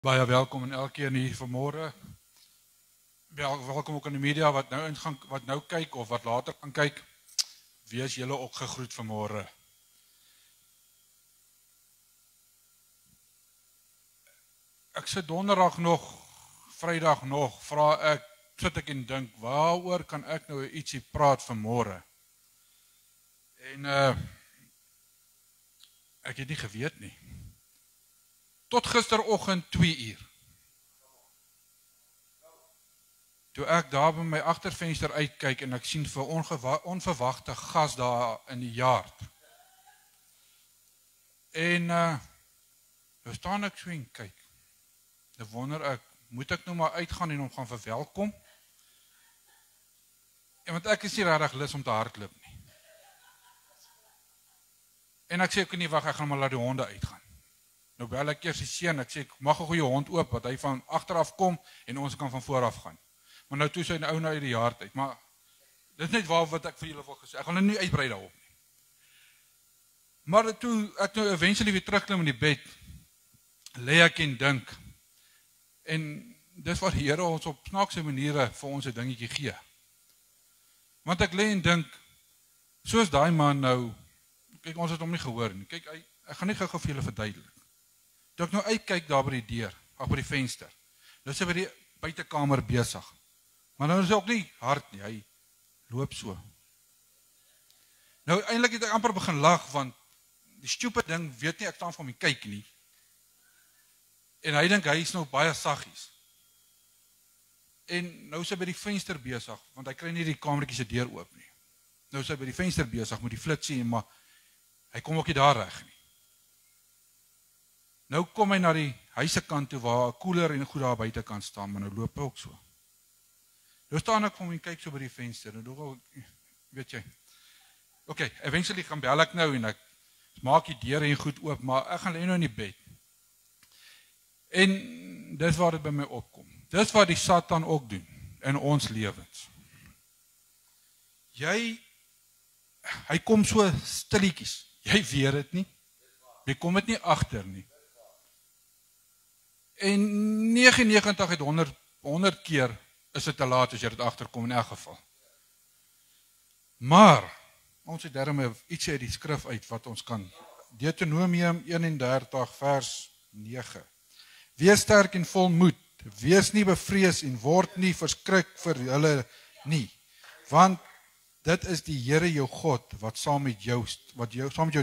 Baie welkom en elkeen hier vanmôre. Welkom ook aan die media wat nou ingaan, wat nou kyk of wat later gaan kyk. Wees julle ook gegroet vanmôre. Ek sit donderdag nog, Vrydag nog, sit ek en dink, waaroor kan ek nou ietsie praat vanmôre? En ek het nie geweet nie. Tot gisteroggend 2 uur. Toe ek daar by my agtervenster uitkyk en ek sien vir onverwagte gas daar in die yard. En nou staan ek so en kyk. Nou wonder ek, moet ek nou maar uitgaan en hom gaan verwelkom? En want ek is nie regtig lus om te hardloop nie. En ek sê ek nie wag, ek gaan maar laat die honde uitgaan. Nou bel ek eers die seun, ek sê ek mag 'n goeie hond oop wat hy van agteraf kom en ons kan van vooraf gaan. Maar nou toe sy nou uit die yard uit, maar dit is net wat ek vir julle wil gesê. Ek gaan nou nie uitbrei daarop nie. Maar toe ek nou eventually weer terugklim in die bed, lê ek en dink. En dis wat die Here ons op snaakse maniere vir ons 'n dingetjie gee. Want ek lê en dink, soos daai man nou, kyk ons het hom nie gehoor nie. Kyk, ek gaan nie gou vir julle verduidelik. Toe ek nou uitkyk daar by die deur, by die venster. Nou is hy by die buitekamer besig. Maar nou is hy ook nie hard nie, hy loop so. Nou eintlik het ek amper begin lag, want die stupid ding weet nie ek staan van my kyk nie. En hy dink hy is nou baie saggies. En nou is hy by die venster besig, want hy kry nie die kamertjie se deur oop nie. Nou is hy by die venster besig met die flitsie, maar hy kom ook nie daar reg nie. Nou kom hy na die huisekant toe waar 'n koeler en goed daar buite kan staan, maar nou loop hy ook so. Nou staan ek vir hom en kyk so by die venster. Nou weet jy. Okay, eventually gaan bel ek nou en ek maak die deur en goed oop, maar ek gaan lê nou in die bed. En dis waar dit by my opkom. Dis wat die Satan ook doen in ons lewens. Hy kom so stilletjies. Jy weet dit nie. Jy kom dit nie agter nie. En 99 uit 100 keer is dit te laat as jy dit agterkom in elk geval. Maar ons het daarmee iets uit die skrif uit wat ons kan. Deuteronomium 31 vers 9. Wees sterk en vol moed, wees nie bevrees en word nie verskrik vir hulle nie, want dit is die Here jou God wat saam met jou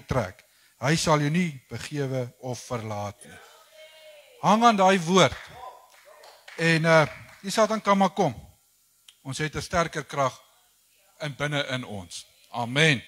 trek. Hy sal jou nie begewe of verlaat nie. Hang aan daai woord. En die Satan kan maar kom. Ons het 'n sterker krag binne in ons. Amen.